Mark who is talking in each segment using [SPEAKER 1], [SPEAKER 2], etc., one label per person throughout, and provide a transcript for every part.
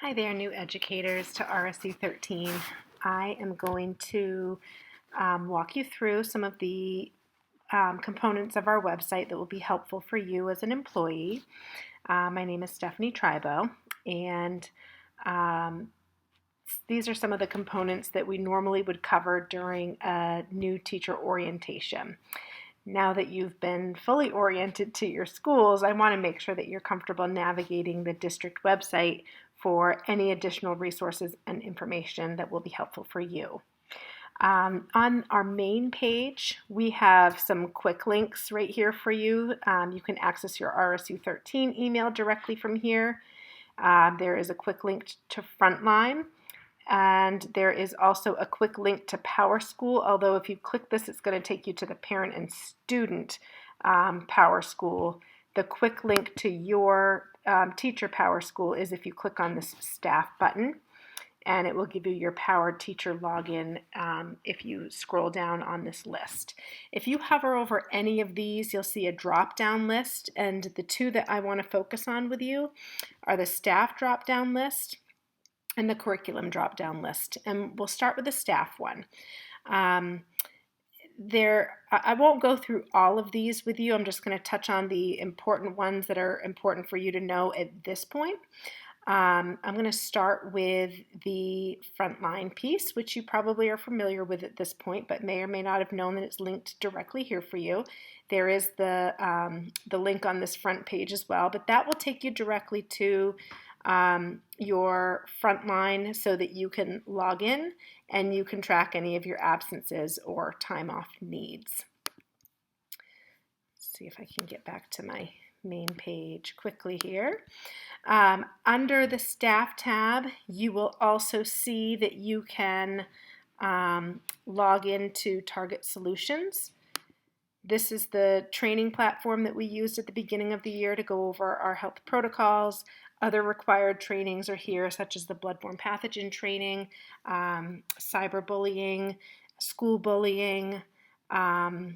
[SPEAKER 1] Hi there, new educators to RSU 13. I am going to walk you through some of the components of our website that will be helpful for you as an employee. My name is Stephanie Tribo, and um, these are some of the components that we normally would cover during a new teacher orientation. Now that you've been fully oriented to your schools, I want to make sure that you're comfortable navigating the district website for any additional resources and information that will be helpful for you. On our main page, we have some quick links right here for you. You can access your RSU 13 email directly from here. There is a quick link to Frontline. And there is also a quick link to PowerSchool, although if you click this, it's going to take you to the parent and student PowerSchool. The quick link to your teacher PowerSchool is if you click on this staff button, and it will give you your Power Teacher login if you scroll down on this list. If you hover over any of these, you'll see a drop-down list, and the two that I want to focus on with you are the staff drop-down list and the curriculum drop-down list. And we'll start with the staff one. I won't go through all of these with you. I'm just going to touch on the important ones that are important for you to know at this point. I'm going to start with the Frontline piece, which you probably are familiar with at this point, but may or may not have known that it's linked directly here for you. There is the link on this front page as well, but that will take you directly to your Frontline so that you can log in and you can track any of your absences or time off needs. Let's see if I can get back to my main page quickly here. Under the staff tab, you will also see that you can log into Target Solutions. This is the training platform that we used at the beginning of the year to go over our health protocols. Other required trainings are here, such as the bloodborne pathogen training, cyberbullying, school bullying, the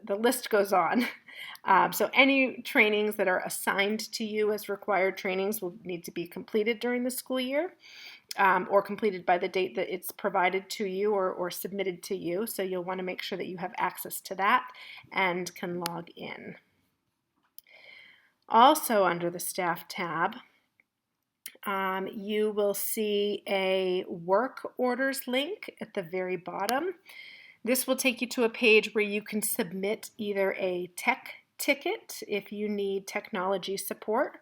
[SPEAKER 1] list goes on. So any trainings that are assigned to you as required trainings will need to be completed during the school year. Or completed by the date that it's provided to you or submitted to you. So you'll want to make sure that you have access to that and can log in. Also under the staff tab, you will see a work orders link at the very bottom. This will take you to a page where you can submit either a tech ticket if you need technology support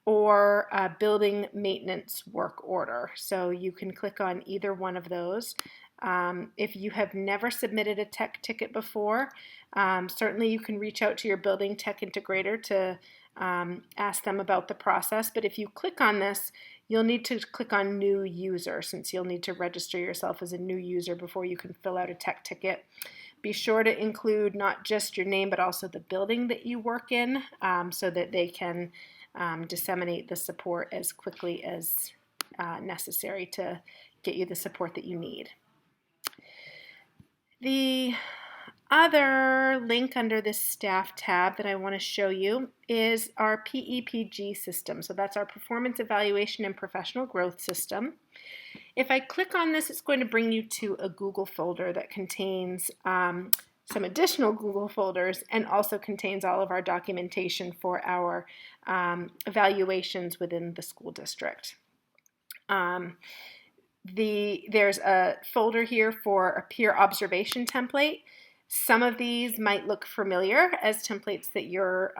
[SPEAKER 1] or a building maintenance work order. So you can click on either one of those. If you have never submitted a tech ticket before, certainly you can reach out to your building tech integrator to ask them about the process. But if you click on this, you'll need to click on New User since you'll need to register yourself as a new user before you can fill out a tech ticket. Be sure to include not just your name but also the building that you work in so that they can disseminate the support as quickly as necessary to get you the support that you need. The other link under this staff tab that I want to show you is our PEPG system. So that's our Performance Evaluation and Professional Growth System. If I click on this, it's going to bring you to a Google folder that contains some additional Google folders and also contains all of our documentation for our evaluations within the school district. There's a folder here for a peer observation template. Some of these might look familiar as templates that your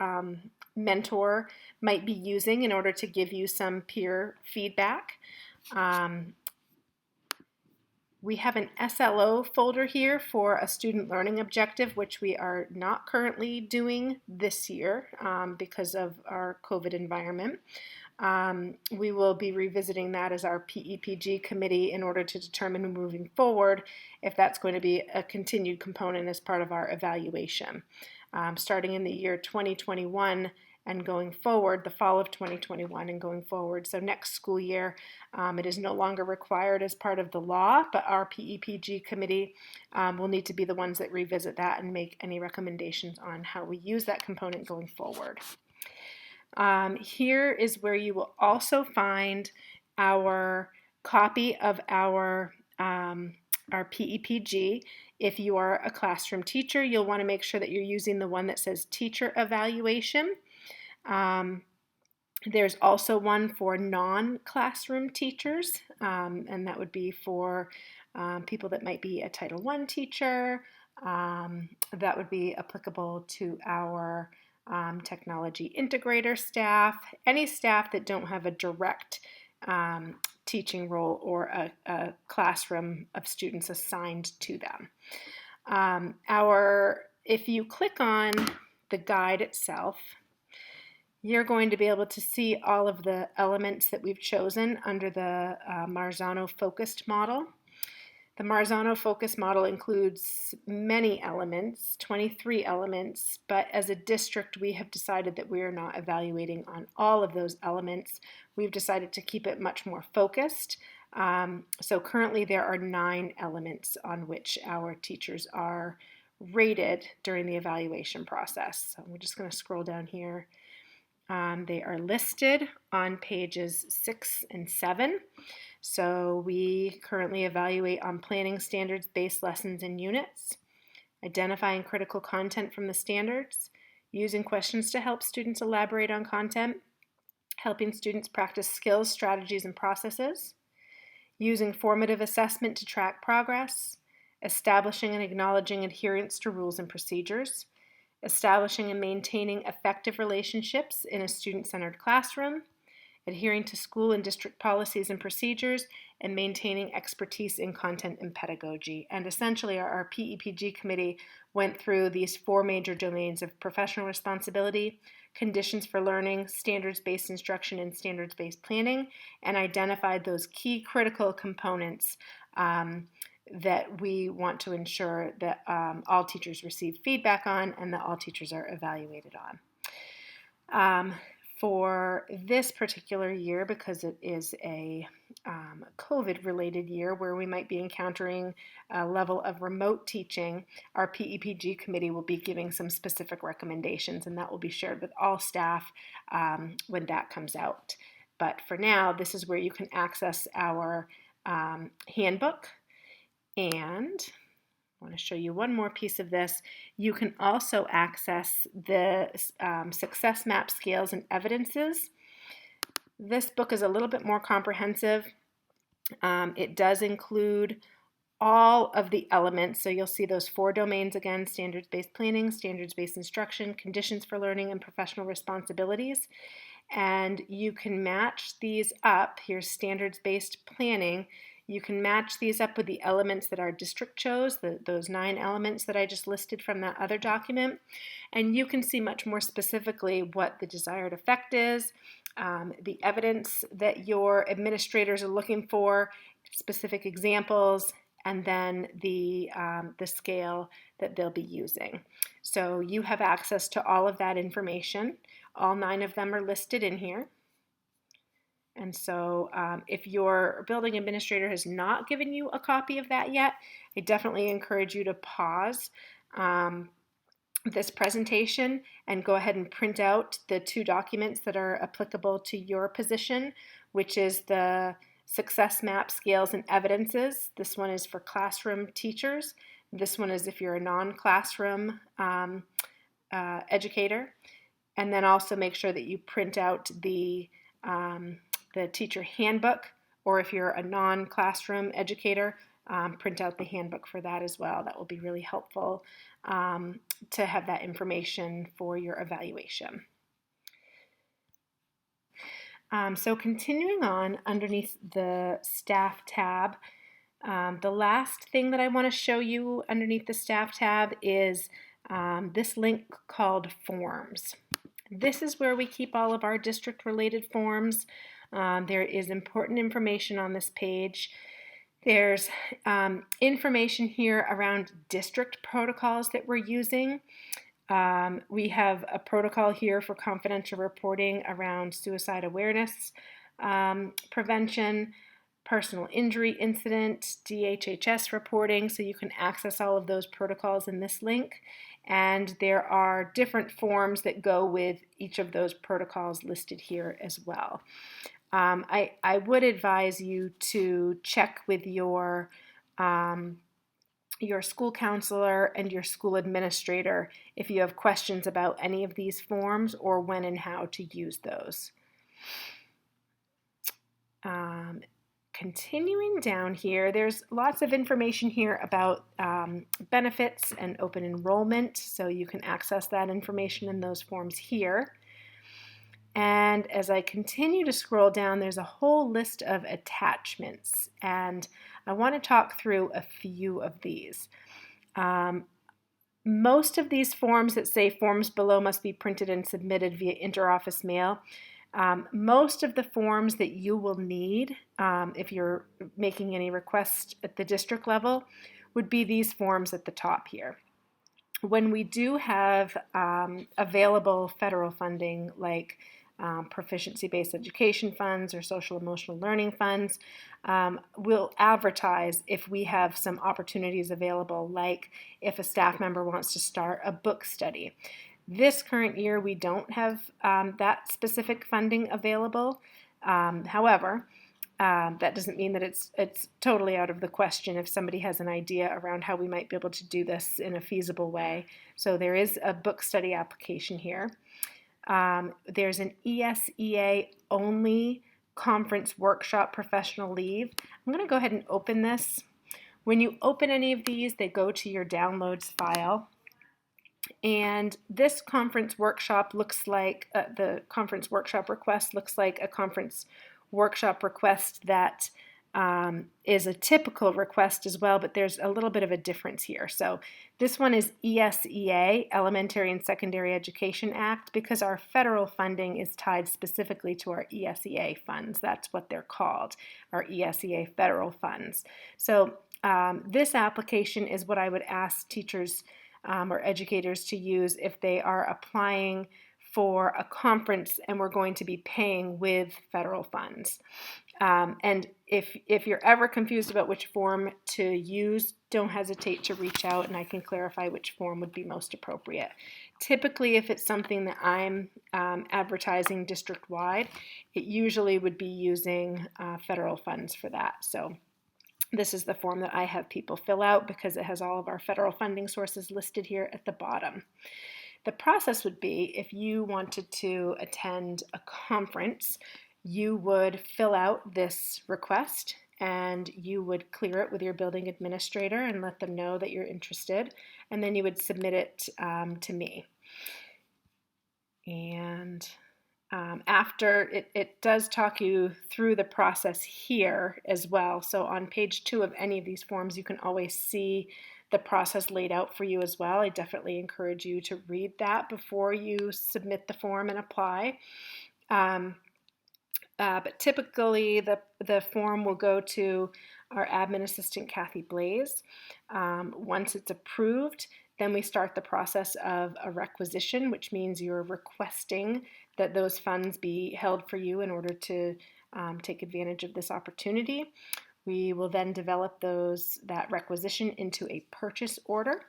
[SPEAKER 1] mentor might be using in order to give you some peer feedback. We have an SLO folder here for a student learning objective, which we are not currently doing this year because of our COVID environment. We will be revisiting that as our PEPG committee in order to determine moving forward if that's going to be a continued component as part of our evaluation. Starting in the year 2021 and going forward, the fall of 2021 and going forward. So next school year, it is no longer required as part of the law, but our PEPG committee will need to be the ones that revisit that and make any recommendations on how we use that component going forward. Here is where you will also find our copy of our PEPG. If you are a classroom teacher, you'll want to make sure that you're using the one that says teacher evaluation. There's also one for non-classroom teachers, and that would be for people that might be a Title I teacher. That would be applicable to our technology integrator staff, any staff that don't have a direct teaching role or a classroom of students assigned to them. If you click on the guide itself, you're going to be able to see all of the elements that we've chosen under the Marzano focused model. The Marzano focused model includes many elements, 23 elements, but as a district we have decided that we are not evaluating on all of those elements. We've decided to keep it much more focused. So currently there are 9 elements on which our teachers are rated during the evaluation process. So we're just going to scroll down here. They are listed on pages 6 and 7. So we currently evaluate on planning standards-based lessons and units, identifying critical content from the standards, using questions to help students elaborate on content, helping students practice skills, strategies, and processes, using formative assessment to track progress, establishing and acknowledging adherence to rules and procedures, establishing and maintaining effective relationships in a student-centered classroom, adhering to school and district policies and procedures, and maintaining expertise in content and pedagogy. And essentially our PEPG committee went through these 4 major domains of professional responsibility, conditions for learning, standards-based instruction, and standards-based planning, and identified those key critical components that we want to ensure that all teachers receive feedback on and that all teachers are evaluated on. For this particular year, because it is a COVID-related year where we might be encountering a level of remote teaching, our PEPG committee will be giving some specific recommendations, and that will be shared with all staff when that comes out. But for now, this is where you can access our handbook. And I want to show you one more piece of this. You can also access the success map scales and evidences. This book is a little bit more comprehensive. It does include all of the elements. So you'll see those 4 domains again: standards-based planning, standards-based instruction, conditions for learning, and professional responsibilities. And you can match these up. Here's standards-based planning. You can match these up with the elements that our district chose, those 9 elements that I just listed from that other document. And you can see much more specifically what the desired effect is, the evidence that your administrators are looking for, specific examples, and then the scale that they'll be using. So you have access to all of that information. All 9 of them are listed in here. And so if your building administrator has not given you a copy of that yet, I definitely encourage you to pause this presentation and go ahead and print out the 2 documents that are applicable to your position, which is the success map scales and evidences. This one is for classroom teachers. This one is if you're a non-classroom educator. And then also make sure that you print out the teacher handbook, or if you're a non-classroom educator, print out the handbook for that as well. That will be really helpful to have that information for your evaluation. So continuing on underneath the staff tab, the last thing that I want to show you underneath the staff tab is this link called Forms. This is where we keep all of our district-related forms. There is important information on this page. There's information here around district protocols that we're using. We have a protocol here for confidential reporting around suicide awareness prevention, personal injury incident, DHHS reporting, so you can access all of those protocols in this link. and there are different forms that go with each of those protocols listed here as well. I would advise you to check with your school counselor and your school administrator if you have questions about any of these forms or when and how to use those. Continuing down here, there's lots of information here about benefits and open enrollment, so you can access that information in those forms here. And as I continue to scroll down, there's a whole list of attachments, and I want to talk through a few of these. Most of these forms that say forms below must be printed and submitted via interoffice mail. Most of the forms that you will need if you're making any requests at the district level would be these forms at the top here. When we do have available federal funding like proficiency-based education funds or social-emotional learning funds, we'll advertise if we have some opportunities available, like if a staff member wants to start a book study. This current year, we don't have that specific funding available. However, that doesn't mean that it's totally out of the question if somebody has an idea around how we might be able to do this in a feasible way. So there is a book study application here. There's an ESEA only conference workshop professional leave. I'm going to go ahead and open this. When you open any of these, they go to your downloads file. And this conference workshop looks like, the conference workshop request looks like a conference workshop request that is a typical request as well, but there's a little bit of a difference here. So this one is ESEA, Elementary and Secondary Education Act, because our federal funding is tied specifically to our ESEA funds. That's what they're called, our ESEA federal funds. So this application is what I would ask teachers or educators to use if they are applying for a conference and we're going to be paying with federal funds. And if you're ever confused about which form to use, don't hesitate to reach out and I can clarify which form would be most appropriate. Typically, if it's something that I'm advertising district-wide, it usually would be using federal funds for that. So this is the form that I have people fill out because it has all of our federal funding sources listed here at the bottom. The process would be if you wanted to attend a conference, you would fill out this request and you would clear it with your building administrator and let them know that you're interested, and then you would submit it to me. And after, it does talk you through the process here as well. So on page 2 of any of these forms, you can always see the process laid out for you as well. I definitely encourage you to read that before you submit the form and apply. But typically the form will go to our admin assistant, Kathy Blaze. Once it's approved, then we start the process of a requisition, which means you're requesting that those funds be held for you in order to take advantage of this opportunity. We will then develop that requisition into a purchase order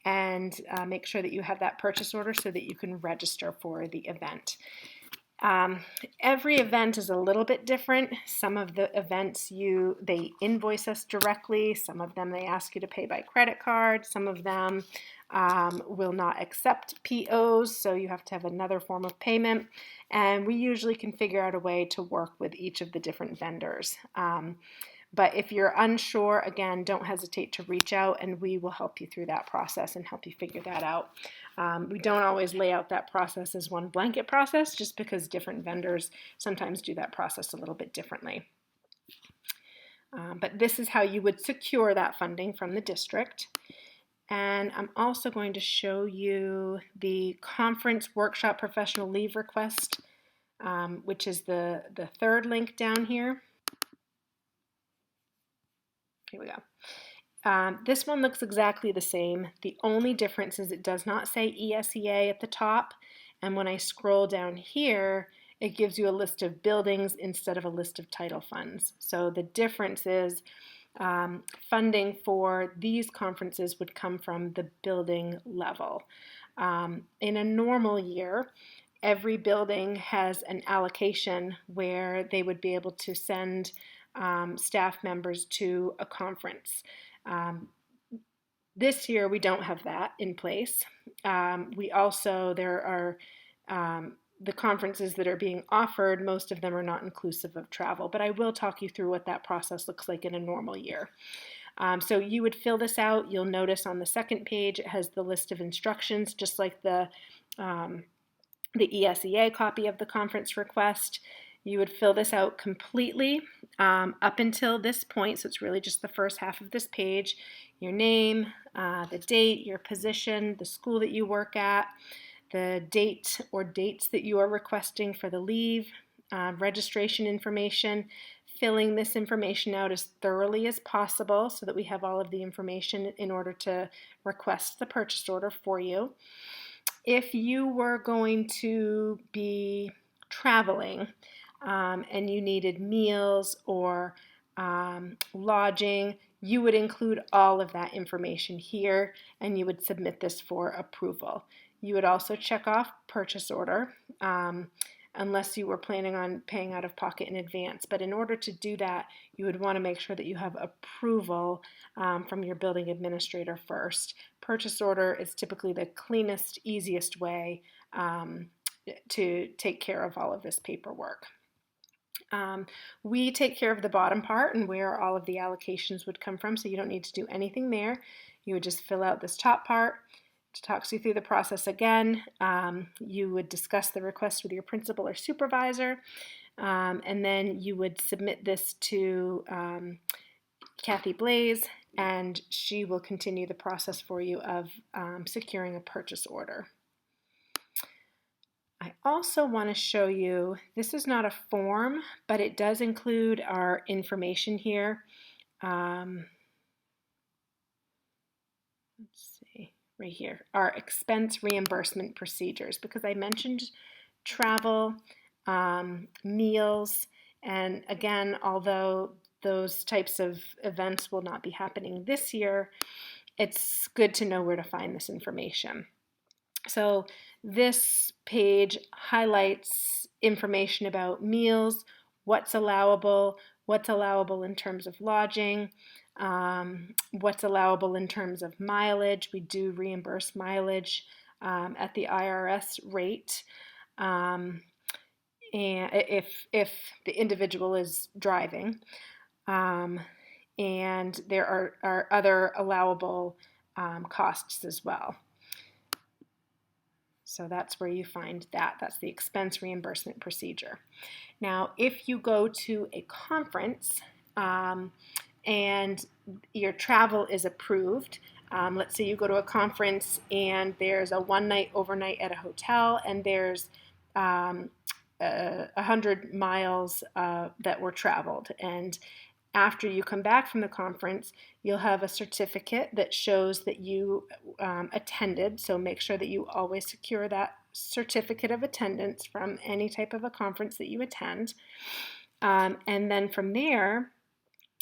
[SPEAKER 1] and make sure that you have that purchase order so that you can register for the event. Every event is a little bit different. Some of the events they invoice us directly. Some of them they ask you to pay by credit card. Some of them will not accept POs, so you have to have another form of payment. And we usually can figure out a way to work with each of the different vendors. But if you're unsure, again, don't hesitate to reach out and we will help you through that process and help you figure that out. We don't always lay out that process as one blanket process just because different vendors sometimes do that process a little bit differently. But this is how you would secure that funding from the district. And I'm also going to show you the conference workshop professional leave request, which is the third link down here. Here we go. This one looks exactly the same. The only difference is it does not say ESEA at the top, and when I scroll down here, it gives you a list of buildings instead of a list of title funds. So the difference is funding for these conferences would come from the building level. In a normal year, every building has an allocation where they would be able to send staff members to a conference. This year, we don't have that in place. There are the conferences that are being offered, most of them are not inclusive of travel, but I will talk you through what that process looks like in a normal year. So you would fill this out. You'll notice on the second page it has the list of instructions, just like the ESEA copy of the conference request. You would fill this out completely up until this point, so it's really just the first half of this page. Your name, the date, your position, the school that you work at, the date or dates that you are requesting for the leave, registration information, filling this information out as thoroughly as possible so that we have all of the information in order to request the purchase order for you. If you were going to be traveling and you needed meals or lodging, you would include all of that information here and you would submit this for approval. You would also check off purchase order unless you were planning on paying out of pocket in advance. But in order to do that, you would want to make sure that you have approval from your building administrator first. Purchase order is typically the cleanest, easiest way to take care of all of this paperwork. We take care of the bottom part and where all of the allocations would come from, so you don't need to do anything there. You would just fill out this top part. It talks you through the process again. You would discuss the request with your principal or supervisor, and then you would submit this to Kathy Blaze, and she will continue the process for you of securing a purchase order. I also want to show you, this is not a form, but it does include our information here. Let's see, right here, our expense reimbursement procedures, because I mentioned travel, meals, and again, although those types of events will not be happening this year, it's good to know where to find this information. So this page highlights information about meals, what's allowable in terms of lodging, what's allowable in terms of mileage. We do reimburse mileage at the IRS rate. And if the individual is driving. And there are other allowable costs as well. So that's where you find that. That's the expense reimbursement procedure. Now, if you go to a conference and your travel is approved, let's say you go to a conference and there's a one-night overnight at a hotel and there's 100 miles that were traveled, and after you come back from the conference, you'll have a certificate that shows that you attended. So make sure that you always secure that certificate of attendance from any type of a conference that you attend. And then from there,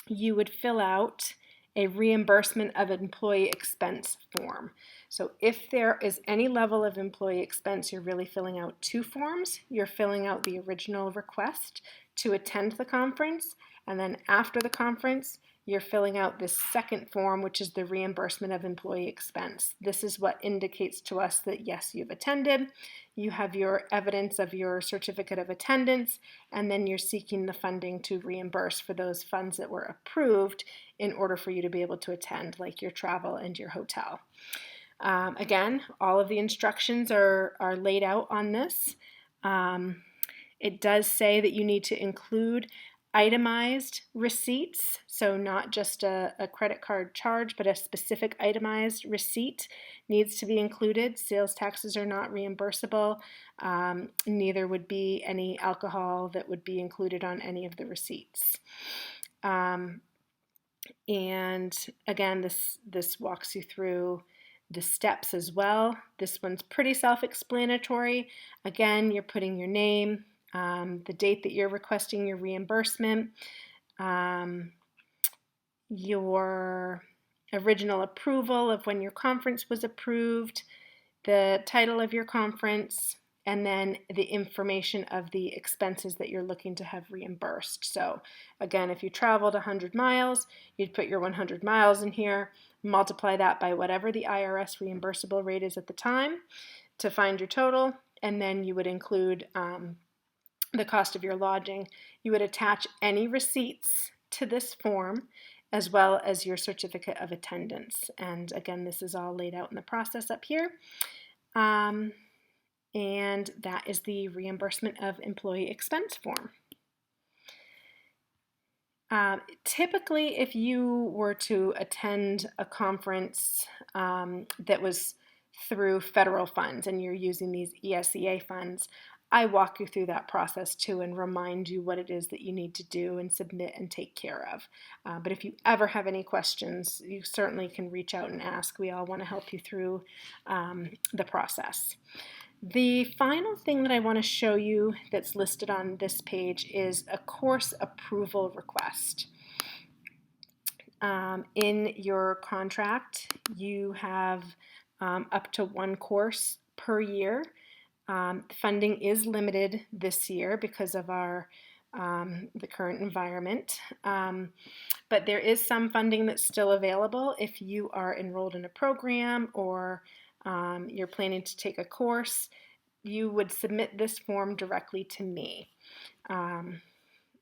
[SPEAKER 1] you would fill out a reimbursement of employee expense form. So if there is any level of employee expense, you're really filling out two forms. You're filling out the original request to attend the conference, and then after the conference, you're filling out this second form, which is the reimbursement of employee expense. This is what indicates to us that yes, you've attended, you have your evidence of your certificate of attendance, and then you're seeking the funding to reimburse for those funds that were approved in order for you to be able to attend, like your travel and your hotel. Again, all of the instructions are laid out on this. It does say that you need to include itemized receipts, so not just a credit card charge, but a specific itemized receipt needs to be included. Sales taxes are not reimbursable. Neither would be any alcohol that would be included on any of the receipts. And again, this walks you through the steps as well. This one's pretty self-explanatory. Again, you're putting your name, the date that you're requesting your reimbursement, your original approval of when your conference was approved, the title of your conference, and then the information of the expenses that you're looking to have reimbursed. So again, if you traveled 100 miles, you'd put your 100 miles in here, multiply that by whatever the IRS reimbursable rate is at the time to find your total, and then you would include the cost of your lodging. You would attach any receipts to this form as well as your certificate of attendance. And again, this is all laid out in the process up here. And that is the reimbursement of employee expense form. Typically, if you were to attend a conference that was through federal funds and you're using these ESEA funds, I walk you through that process too and remind you what it is that you need to do and submit and take care of. But if you ever have any questions, you certainly can reach out and ask. We all want to help you through the process. The final thing that I want to show you that's listed on this page is a course approval request. In your contract, you have up to one course per year. Funding is limited this year because of the current environment, but there is some funding that's still available if you are enrolled in a program or you're planning to take a course. You would submit this form directly to me.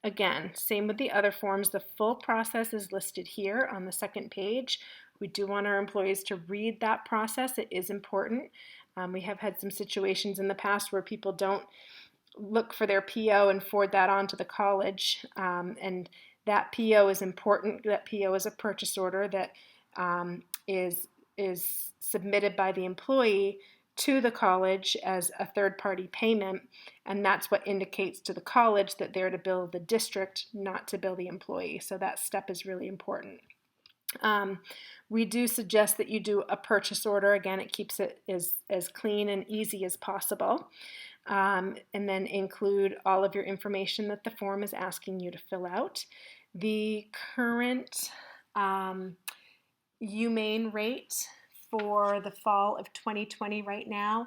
[SPEAKER 1] Again, same with the other forms. The full process is listed here on the second page. We do want our employees to read that process. It is important. We have had some situations in the past where people don't look for their PO and forward that on to the college. And that PO is important. That PO is a purchase order that is submitted by the employee to the college as a third-party payment, and that's what indicates to the college that they're to bill the district, not to bill the employee. So that step is really important. We do suggest that you do a purchase order. Again, it keeps it as clean and easy as possible. And then include all of your information that the form is asking you to fill out. The current UMaine rate for the fall of 2020 right now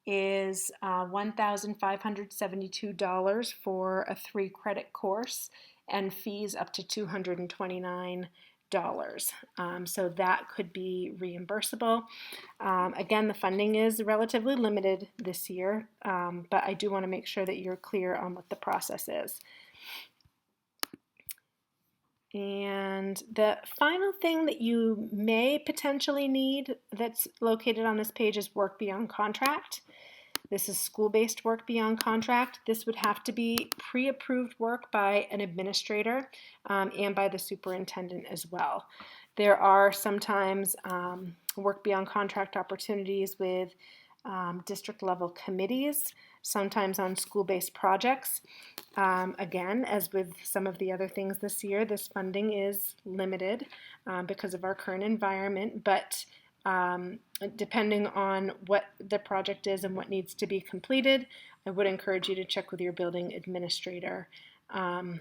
[SPEAKER 1] is $1,572 for a 3-credit course and fees up to $229. So that could be reimbursable. Again, the funding is relatively limited this year, but I do want to make sure that you're clear on what the process is. And the final thing that you may potentially need that's located on this page is work beyond contract. This is school-based work beyond contract. This would have to be pre-approved work by an administrator and by the superintendent as well. There are sometimes work beyond contract opportunities with district level committees, sometimes on school-based projects. Again, as with some of the other things this year, this funding is limited because of our current environment, but depending on what the project is and what needs to be completed, I would encourage you to check with your building administrator. And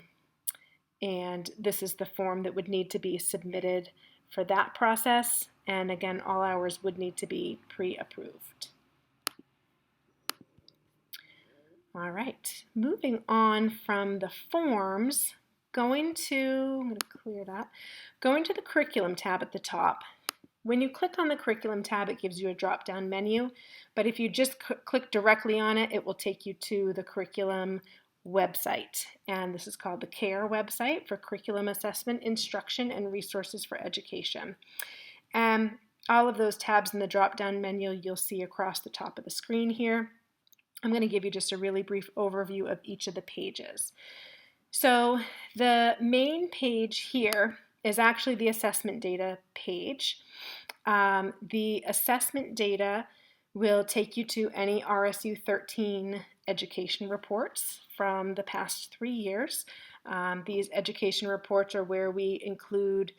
[SPEAKER 1] this is the form that would need to be submitted for that process. And again, all hours would need to be pre-approved. All right, moving on from the forms, I'm going to clear that, going to the curriculum tab at the top. When you click on the curriculum tab, it gives you a drop-down menu, but if you just click directly on it, it will take you to the curriculum website, and this is called the CARE website for Curriculum Assessment, Instruction, and Resources for Education. And all of those tabs in the drop-down menu you'll see across the top of the screen here. I'm going to give you just a really brief overview of each of the pages. So the main page here is actually the assessment data page. The assessment data will take you to any RSU 13 education reports from the past 3 years. These education reports are where we include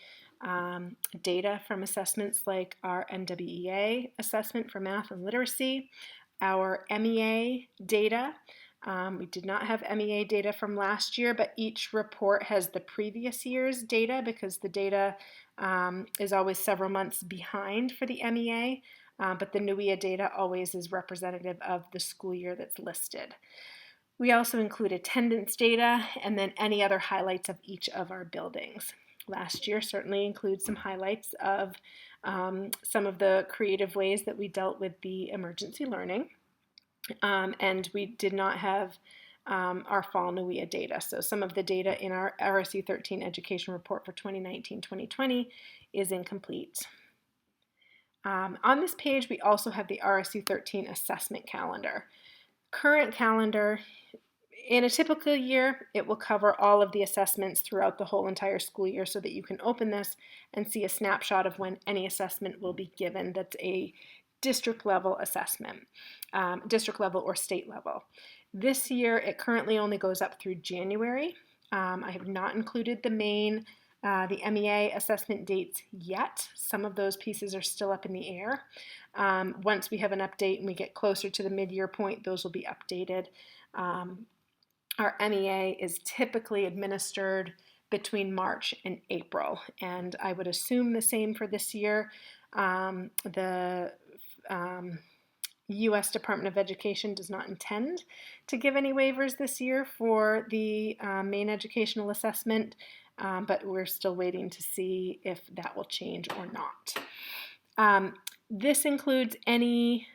[SPEAKER 1] data from assessments like our NWEA assessment for math and literacy, our MEA data, We did not have MEA data from last year, but each report has the previous year's data because the data is always several months behind for the MEA, but the NUIA data always is representative of the school year that's listed. We also include attendance data and then any other highlights of each of our buildings. Last year certainly includes some highlights of some of the creative ways that we dealt with the emergency learning. And we did not have our fall NUIA data. So some of the data in our RSU 13 education report for 2019-2020 is incomplete. On this page, we also have the RSU 13 assessment calendar. Current calendar, in a typical year, it will cover all of the assessments throughout the whole entire school year so that you can open this and see a snapshot of when any assessment will be given that's a district level assessment, district level or state level. This year, it currently only goes up through January. I have not included the MEA assessment dates yet. Some of those pieces are still up in the air. Once we have an update and we get closer to the mid-year point, those will be updated. Our MEA is typically administered between March and April, and I would assume the same for this year. The U.S. Department of Education does not intend to give any waivers this year for the main educational assessment, but we're still waiting to see if that will change or not. This includes any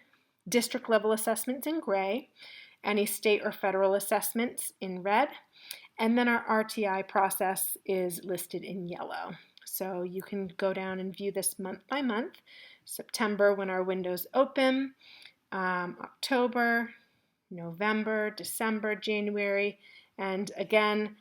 [SPEAKER 1] district level assessments in gray, any state or federal assessments in red, and then our RTI process is listed in yellow. So you can go down and view this month by month. September when our windows open, October, November, December, January, and again,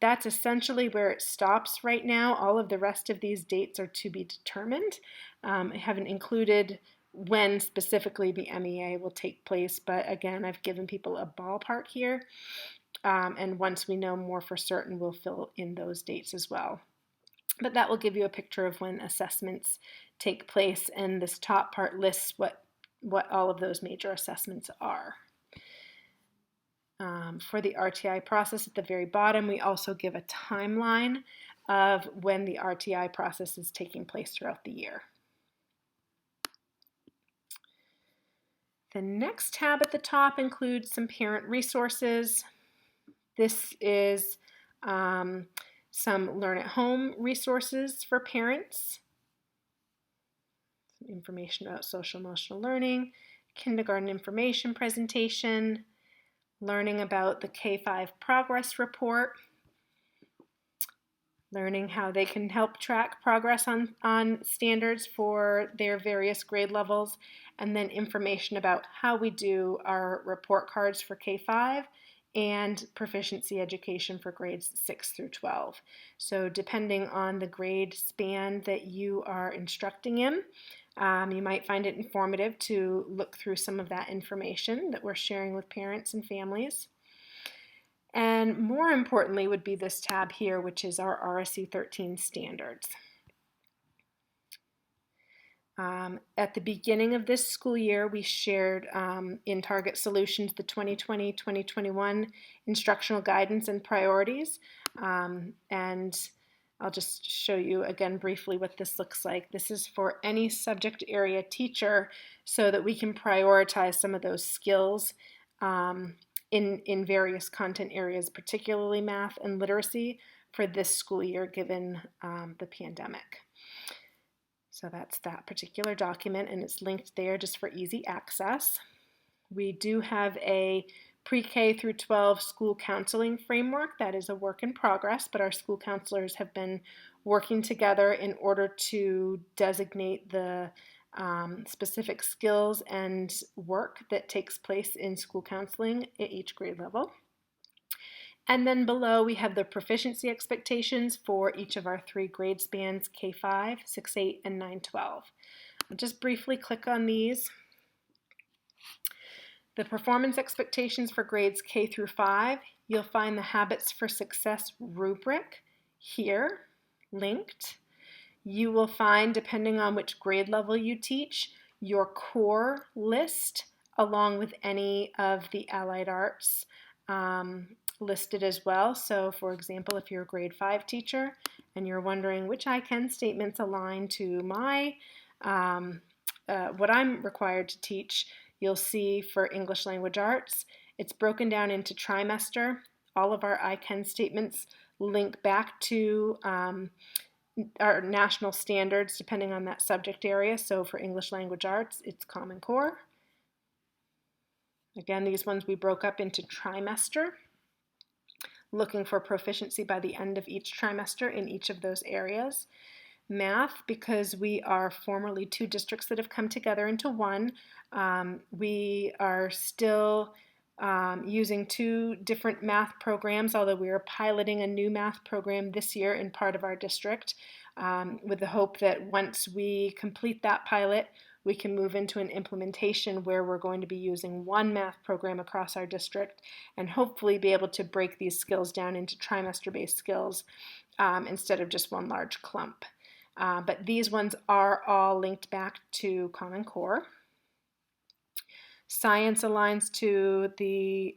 [SPEAKER 1] that's essentially where it stops right now. All of the rest of these dates are to be determined. I haven't included when specifically the MEA will take place, but again, I've given people a ballpark here, and once we know more for certain, we'll fill in those dates as well. But that will give you a picture of when assessments take place, and this top part lists what all of those major assessments are. For the RTI process at the very bottom, we also give a timeline of when the RTI process is taking place throughout the year. The next tab at the top includes some parent resources. This is some Learn at Home resources for parents. Some information about social emotional learning, kindergarten information presentation, learning about the K-5 progress report, learning how they can help track progress on standards for their various grade levels, and then information about how we do our report cards for K-5 and proficiency education for grades 6 through 12. So depending on the grade span that you are instructing in, you might find it informative to look through some of that information that we're sharing with parents and families. And more importantly would be this tab here, which is our RSU 13 standards. At the beginning of this school year, we shared in Target Solutions the 2020-2021 instructional guidance and priorities. And I'll just show you again briefly what this looks like. This is for any subject area teacher so that we can prioritize some of those skills in various content areas, particularly math and literacy for this school year given the pandemic. So that's that particular document, and it's linked there just for easy access. We do have a pre-K through 12 school counseling framework. That is a work in progress, but our school counselors have been working together in order to designate the specific skills and work that takes place in school counseling at each grade level. And then below we have the proficiency expectations for each of our 3 grade spans, K-5, 6-8, and 9-12. I'll just briefly click on these. The performance expectations for grades K through 5, you'll find the Habits for Success rubric here, linked. You will find, depending on which grade level you teach, your core list along with any of the allied arts listed as well. So for example, if you're a grade 5 teacher and you're wondering which I can statements align to my what I'm required to teach, you'll see for English language arts, it's broken down into trimester. All of our I can statements link back to our national standards depending on that subject area. So for English language arts, it's Common Core. Again, these ones we broke up into trimester, looking for proficiency by the end of each trimester in each of those areas. Math, because we are formerly 2 districts that have come together into one, we are still using 2 different math programs, although we are piloting a new math program this year in part of our district, with the hope that once we complete that pilot, we can move into an implementation where we're going to be using 1 math program across our district and hopefully be able to break these skills down into trimester-based skills instead of just one large clump. But these ones are all linked back to Common Core. Science aligns to the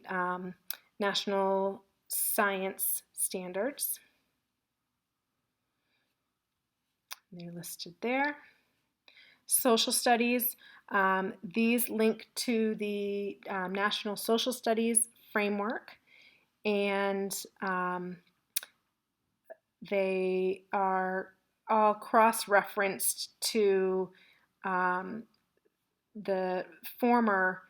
[SPEAKER 1] National Science Standards. They're listed there. Social Studies, these link to the National Social Studies Framework, and they are all cross-referenced to the former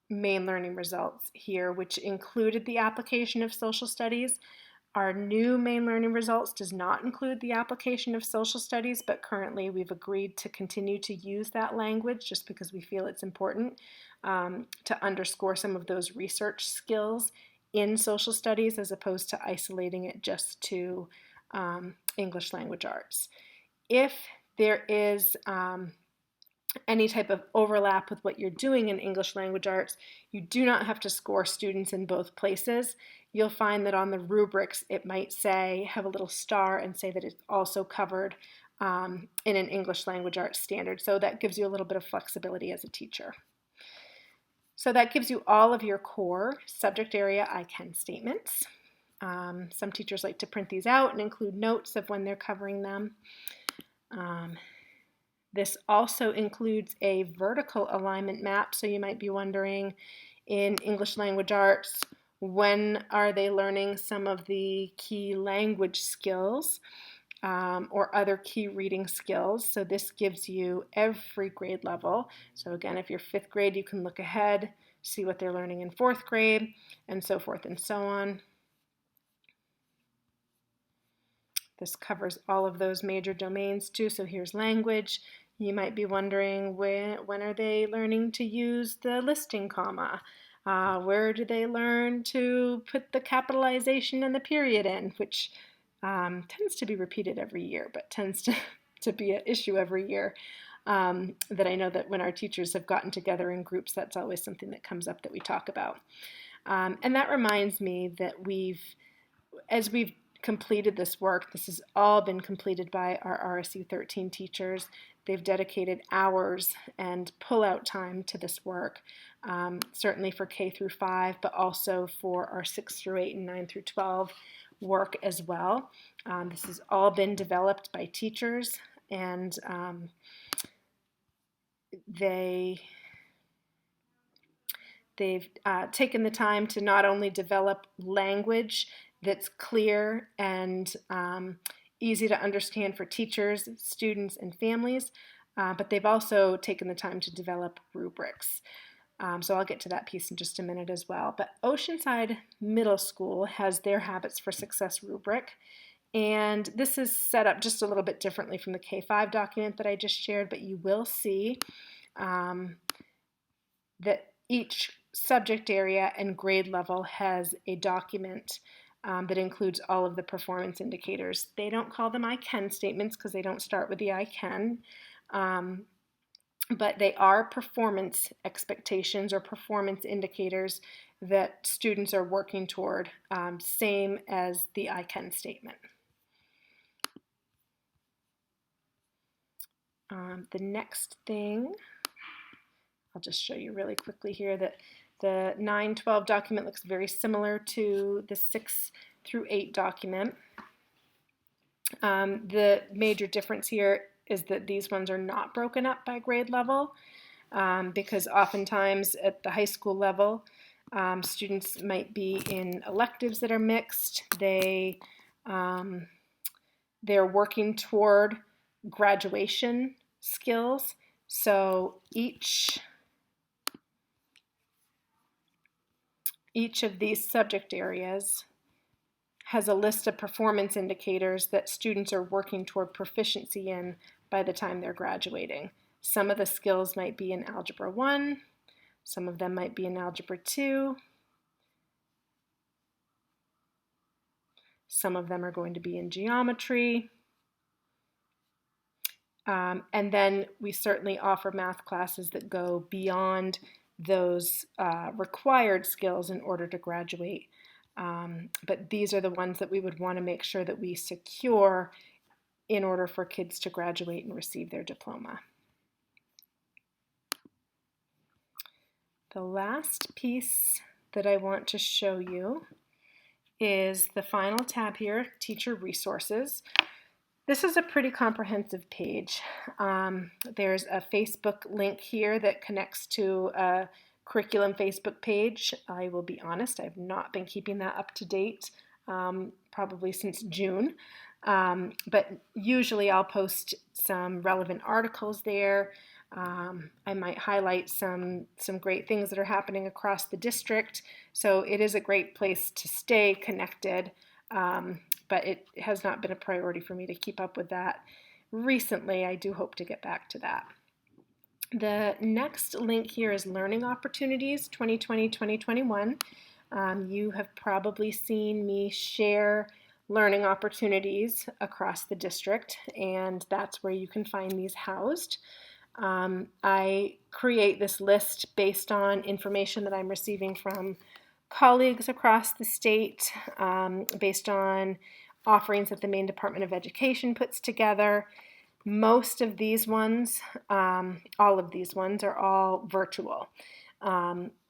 [SPEAKER 1] main learning results here, which included the application of social studies. Our new main learning results does not include the application of social studies, but currently we've agreed to continue to use that language just because we feel it's important to underscore some of those research skills in social studies as opposed to isolating it just to English language arts. If there is any type of overlap with what you're doing in English language arts, you do not have to score students in both places. You'll find that on the rubrics it might say, have a little star and say that it's also covered in an English language arts standard. So that gives you a little bit of flexibility as a teacher. So that gives you all of your core subject area I can statements. Some teachers like to print these out and include notes of when they're covering them. This also includes a vertical alignment map, so you might be wondering in English language arts, when are they learning some of the key language skills or other key reading skills? So this gives you every grade level. So again, if you're 5th grade, you can look ahead, see what they're learning in 4th grade, and so forth and so on. This covers all of those major domains too. So here's language. You might be wondering when are they learning to use the listing comma? Where do they learn to put the capitalization and the period in, which tends to be repeated every year, but tends to be an issue every year. That I know that when our teachers have gotten together in groups, that's always something that comes up that we talk about. And that reminds me that as we've completed this work, this has all been completed by our RSU 13 teachers. They've dedicated hours and pull-out time to this work, certainly for K through 5, but also for our 6 through 8 and 9 through 12 work as well. This has all been developed by teachers, and they've taken the time to not only develop language that's clear and easy to understand for teachers, students, and families, but they've also taken the time to develop rubrics. So I'll get to that piece in just a minute as well. But Oceanside Middle School has their Habits for Success rubric, and this is set up just a little bit differently from the K-5 document that I just shared, but you will see that each subject area and grade level has a document that includes all of the performance indicators. They don't call them I can statements because they don't start with the I can, but they are performance expectations or performance indicators that students are working toward, same as the I can statement. The next thing I'll just show you really quickly here that the 9-12 document looks very similar to the 6 through 8 document. The major difference here is that these ones are not broken up by grade level, because oftentimes at the high school level, students might be in electives that are mixed. They're working toward graduation skills. So each of these subject areas has a list of performance indicators that students are working toward proficiency in by the time they're graduating. Some of the skills might be in Algebra 1, some of them might be in Algebra 2, some of them are going to be in geometry, and then we certainly offer math classes that go beyond those required skills in order to graduate. But these are the ones that we would want to make sure that we secure in order for kids to graduate and receive their diploma. The last piece that I want to show you is the final tab here, Teacher Resources. This is a pretty comprehensive page. There's a Facebook link here that connects to a curriculum Facebook page. I will be honest, I've not been keeping that up to date, probably since June. But usually I'll post some relevant articles there. I might highlight some great things that are happening across the district. So it is a great place to stay connected, but it has not been a priority for me to keep up with that recently. I do hope to get back to that. The next link here is Learning Opportunities 2020-2021. You have probably seen me share learning opportunities across the district, and that's where you can find these housed. I create this list based on information that I'm receiving from colleagues across the state, based on offerings that the Maine Department of Education puts together. Most of these ones, all of these ones, are all virtual.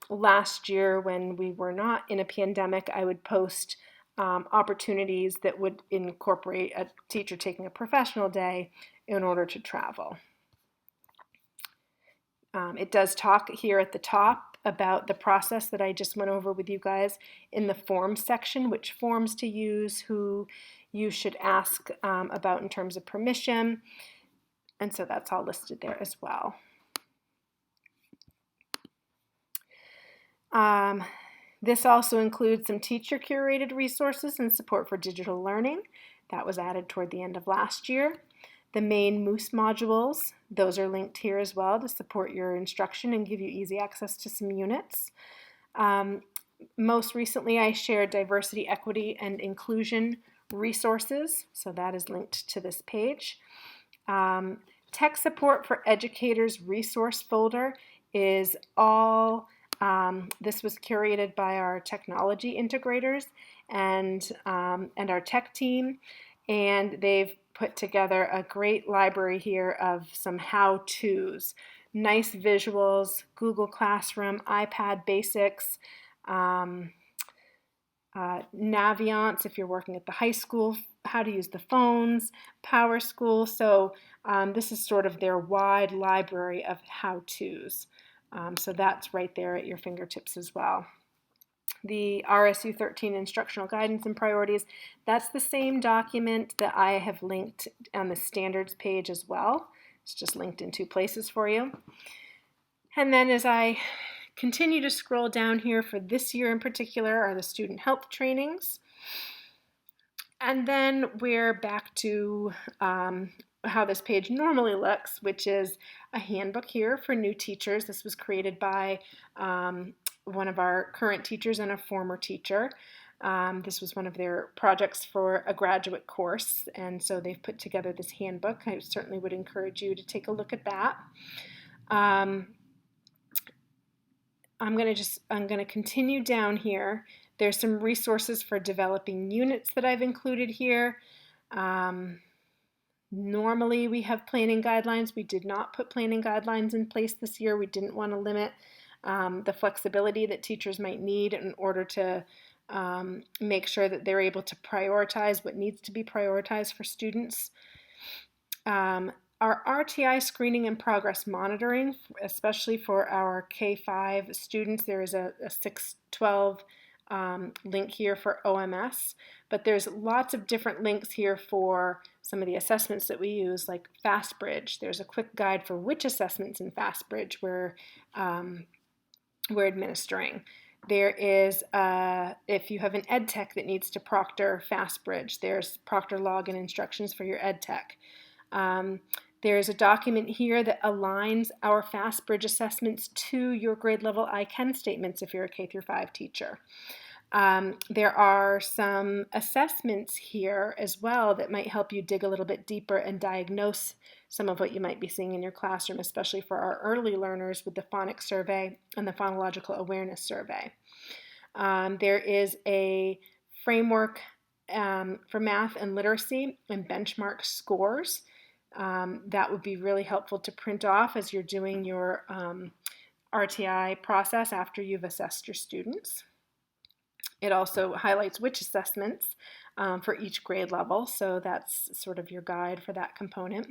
[SPEAKER 1] Last year, when we were not in a pandemic, I would post opportunities that would incorporate a teacher taking a professional day in order to travel. It does talk here at the top about the process that I just went over with you guys in the forms section, which forms to use, who you should ask about in terms of permission, and so that's all listed there as well. This also includes some teacher-curated resources and support for digital learning. That was added toward the end of last year. The main Moose modules, those are linked here as well to support your instruction and give you easy access to some units. Most recently, I shared diversity, equity, and inclusion resources, so that is linked to this page. Tech support for educators resource folder is all, this was curated by our technology integrators and our tech team, and they've put together a great library here of some how-tos, nice visuals, Google Classroom, iPad Basics, Naviance if you're working at the high school, how to use the phones, PowerSchool. So this is sort of their wide library of how-tos. So that's right there at your fingertips as well. The RSU 13 Instructional Guidance and Priorities, that's the same document that I have linked on the standards page as well. It's just linked in 2 places for you. And then as I continue to scroll down here, for this year in particular are the student health trainings. And then we're back to how this page normally looks, which is a handbook here for new teachers. This was created by one of our current teachers and a former teacher. This was one of their projects for a graduate course, and so they've put together this handbook. I certainly would encourage you to take a look at that. I'm going to continue down here. There's some resources for developing units that I've included here. Normally we have planning guidelines. We did not put planning guidelines in place this year. We didn't want to limit the flexibility that teachers might need in order to make sure that they're able to prioritize what needs to be prioritized for students. Our RTI screening and progress monitoring, especially for our K-5 students, there is a 612 link here for OMS, but there's lots of different links here for some of the assessments that we use, like FastBridge. There's a quick guide for which assessments in FastBridge we're administering. There is, if you have an ed tech that needs to proctor FastBridge, there's proctor login instructions for your ed tech. There's a document here that aligns our FastBridge assessments to your grade level I-CAN statements if you're a K-5 teacher. There are some assessments here as well that might help you dig a little bit deeper and diagnose some of what you might be seeing in your classroom, especially for our early learners with the phonics survey and the phonological awareness survey. There is a framework for math and literacy and benchmark scores. That would be really helpful to print off as you're doing your RTI process after you've assessed your students. It also highlights which assessments for each grade level, so that's sort of your guide for that component.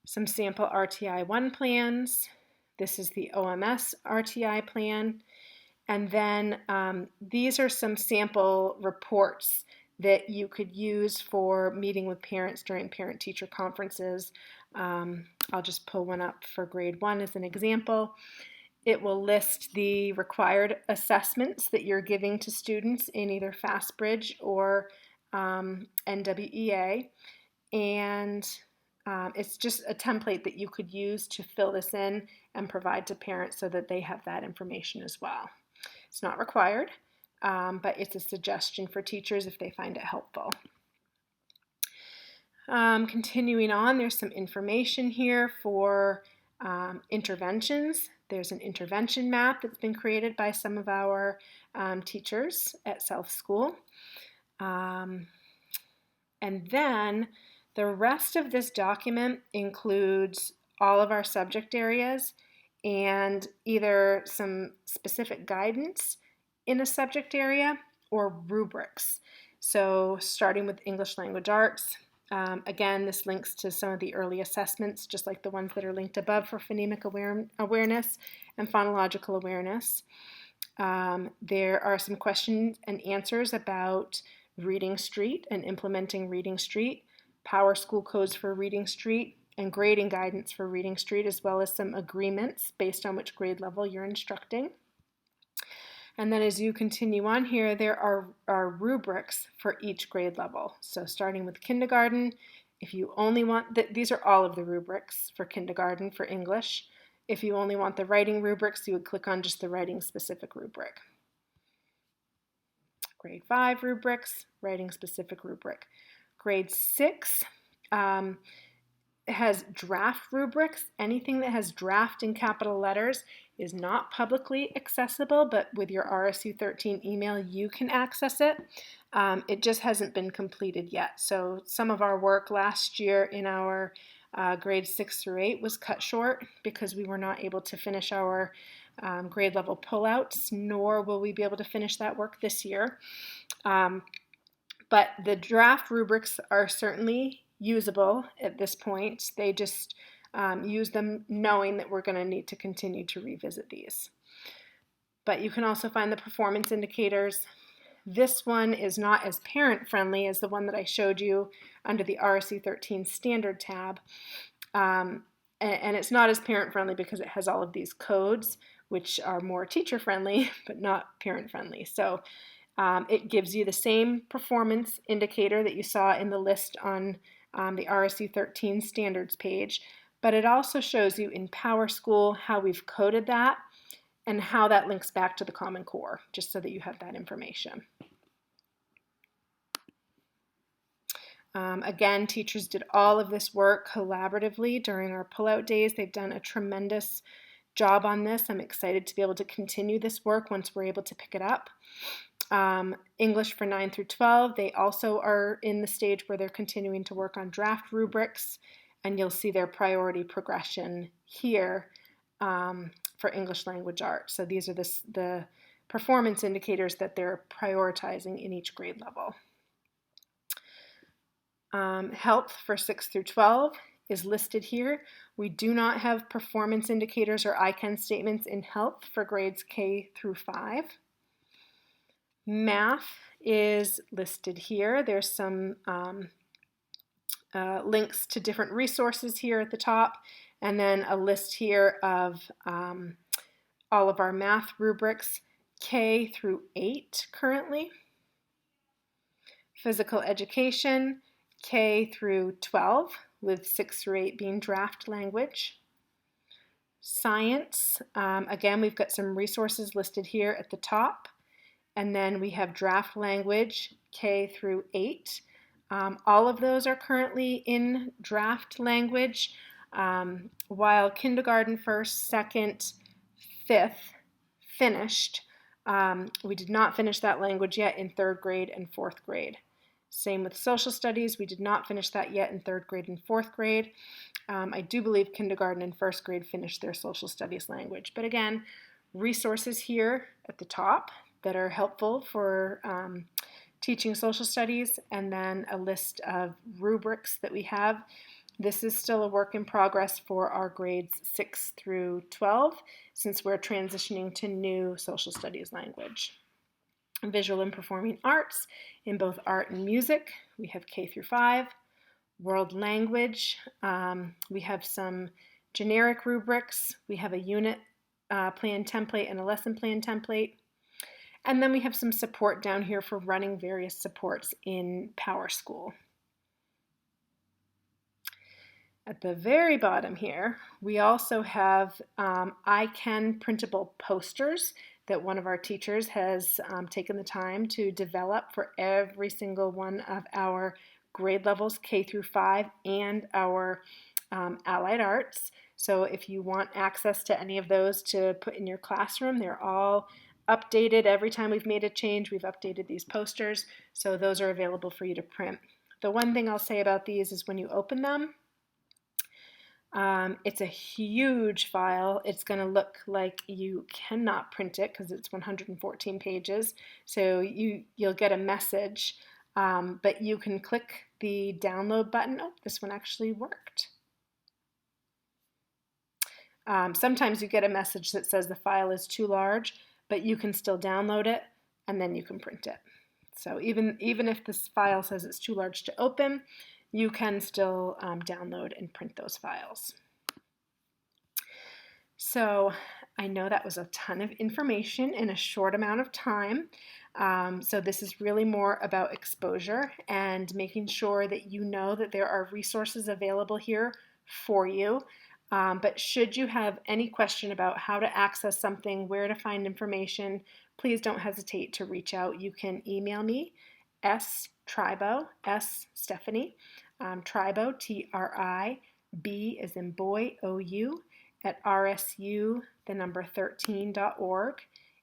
[SPEAKER 1] Some sample RTI 1 plans. This is the OMS RTI plan. And then these are some sample reports that you could use for meeting with parents during parent-teacher conferences. I'll just pull one up for grade 1 as an example. It will list the required assessments that you're giving to students in either FastBridge or NWEA. And it's just a template that you could use to fill this in and provide to parents so that they have that information as well. It's not required, but it's a suggestion for teachers if they find it helpful. Continuing on, there's some information here for interventions. There's an intervention map that's been created by some of our teachers at South School. And then the rest of this document includes all of our subject areas and either some specific guidance in a subject area or rubrics. So starting with English Language Arts, again, this links to some of the early assessments, just like the ones that are linked above for phonemic awareness and phonological awareness. There are some questions and answers about Reading Street and implementing Reading Street, Power School codes for Reading Street, and grading guidance for Reading Street, as well as some agreements based on which grade level you're instructing. And then as you continue on here, there are rubrics for each grade level. So starting with kindergarten, if you only want, these are all of the rubrics for kindergarten for English. If you only want the writing rubrics, you would click on just the writing specific rubric. Grade 5 rubrics, writing specific rubric. Grade 6 has draft rubrics. Anything that has draft in capital letters is not publicly accessible, but with your RSU 13 email, you can access it. It just hasn't been completed yet. So some of our work last year in our grades 6 through 8 was cut short because we were not able to finish our grade level pullouts, nor will we be able to finish that work this year. But the draft rubrics are certainly usable at this point. They just use them knowing that we're going to need to continue to revisit these. But you can also find the performance indicators. This one is not as parent-friendly as the one that I showed you under the RSU 13 standard tab. And it's not as parent-friendly because it has all of these codes, which are more teacher-friendly, but not parent-friendly. So it gives you the same performance indicator that you saw in the list on the RSU 13 standards page, but it also shows you in PowerSchool how we've coded that and how that links back to the Common Core, just so that you have that information. Again, teachers did all of this work collaboratively during our pullout days. They've done a tremendous job on this. I'm excited to be able to continue this work once we're able to pick it up. English for 9 through 12, they also are in the stage where they're continuing to work on draft rubrics, and you'll see their priority progression here for English language arts. So these are the performance indicators that they're prioritizing in each grade level. Health for 6 through 12 is listed here. We do not have performance indicators or I-CAN statements in health for grades K through 5. Math is listed here. There's some links to different resources here at the top, and then a list here of all of our math rubrics, K through 8 currently. Physical education, K through 12, with 6 through 8 being draft language. Science, again, we've got some resources listed here at the top. And then we have draft language, K through 8. All of those are currently in draft language, while kindergarten, 1st, 2nd, 5th finished. We did not finish that language yet in 3rd grade and 4th grade. Same with social studies. We did not finish that yet in 3rd grade and 4th grade. I do believe kindergarten and 1st grade finished their social studies language. But again, resources here at the top that are helpful for teaching social studies, and then a list of rubrics that we have. This is still a work in progress for our grades 6 through 12, since we're transitioning to new social studies language. Visual and performing arts, in both art and music, we have K through 5. World language, we have some generic rubrics. We have a unit plan template and a lesson plan template. And then we have some support down here for running various supports in PowerSchool. At the very bottom here, we also have I-CAN printable posters that one of our teachers has taken the time to develop for every single one of our grade levels K through 5 and our allied arts. So if you want access to any of those to put in your classroom, they're all updated. Every time we've made a change, we've updated these posters, so those are available for you to print. The one thing I'll say about these is when you open them, it's a huge file. It's going to look like you cannot print it because it's 114 pages, so you'll get a message, but you can click the download button. Oh, this one actually worked. Sometimes you get a message that says the file is too large, but you can still download it and then you can print it. So even if this file says it's too large to open, you can still download and print those files. So I know that was a ton of information in a short amount of time. So this is really more about exposure and making sure that you know that there are resources available here for you. But should you have any question about how to access something, where to find information, please don't hesitate to reach out. You can email me, Tribo, Stephanie, Tribo, T-R-I-B as in boy, O-U, at rsu13.org.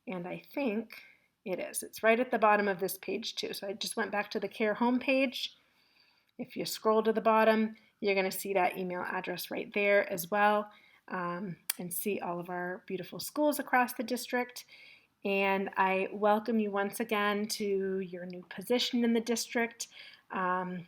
[SPEAKER 1] And I think it is. It's right at the bottom of this page too. So I just went back to the CARE homepage. If you scroll to the bottom, you're going to see that email address right there as well, and see all of our beautiful schools across the district. And I welcome you once again to your new position in the district. I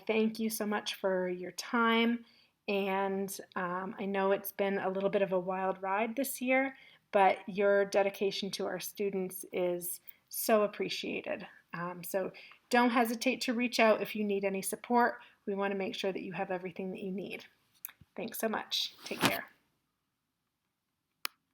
[SPEAKER 1] thank you so much for your time, and I know it's been a little bit of a wild ride this year, but your dedication to our students is so appreciated. So don't hesitate to reach out if you need any support. We want to make sure that you have everything that you need. Thanks so much. Take care.